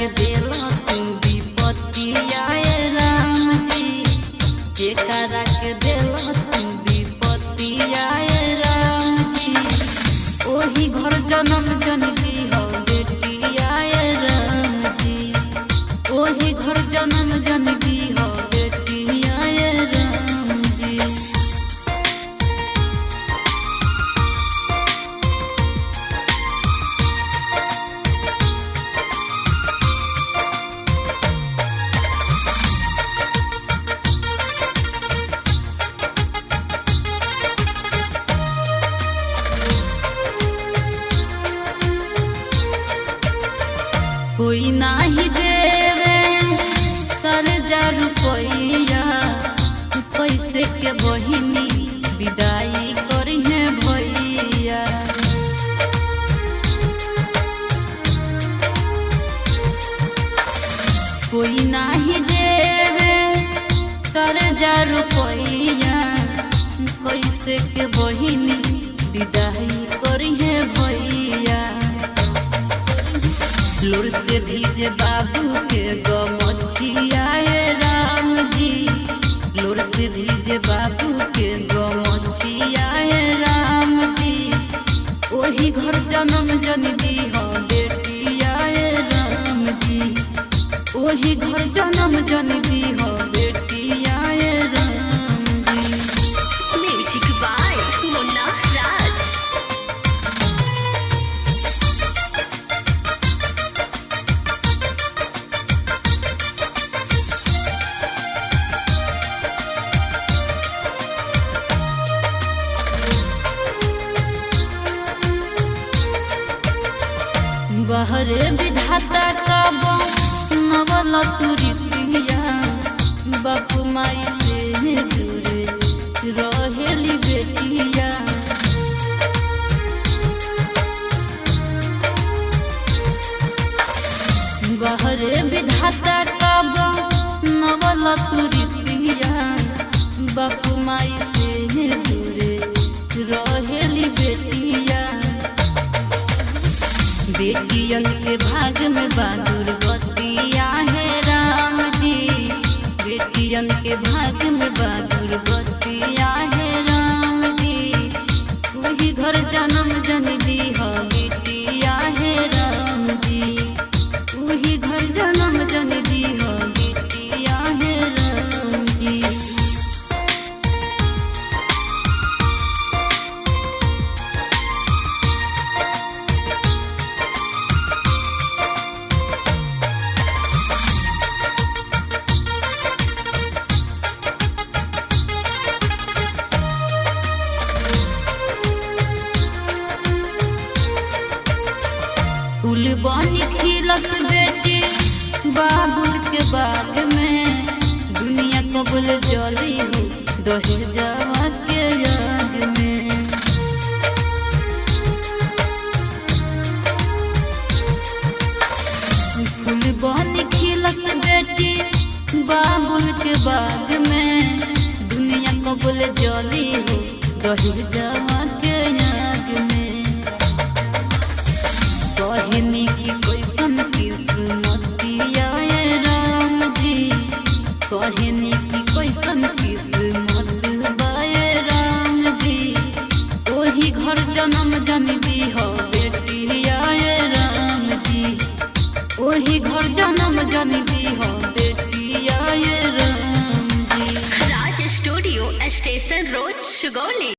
के देला तू विपत्तिया राम जी, जेकरा के देला तू विपत्तिया राम जी, ओही घर जन्म जन दी हो बेटिया राम जी, ओही घर जन्म जन दी हो बेटिया राम जी। कोई नाही देवे कर्जा रुपैया, कैसे के बहिनी विदाई करिहे भैया। कोई नाही देवे कर्जा रुपैया, कैसे के बहिनी विदाई करिहे भैया। लोर से भीजे बाबू के गमछिया राम जी, लोर से भीजे बाबू के गमछिया राम जी, ओही घर जन्म जन दी हो बेटिया राम जी, ओही घर जन्म जन दी हो बेटिया राम जी। म्यूजिक बाय मुन्ना राज। बहरे विधाता कब नवल तुरिया, बापू माई से दूरे रहेली बेटिया। बहरे विधाता कब नवल तुरिया, बापू माई से दूरे रहेली बेटिया। बेटियन के भाग में बहादुर बतिया है राम जी, बेटियन के भाग में बहादुर बतिया है राम जी, वही घर जन्म जन दी हो बेटिया है राम जी, वही घर जन्म जन दी हो बेटिया है राम जी। फूल बनी खिलस बेटी बाबुल के बाग में, दुनिया कबूल जली हो दहेजवा के याद में। फूल बनी खिलस बेटी बाबुल के बाग में, दुनिया कबूल जली हो दहेजवा के याद में। कहनी की कैसन किस्मतिया राम जी, कहनी की कैसन किस्मत बाए राम जी, ओही घर जन्म जन दी हो बेटिया राम जी, ओही घर जन्म जन दी हो बेटिया राम जी। राज स्टूडियो, स्टेशन रोड, सुगौली।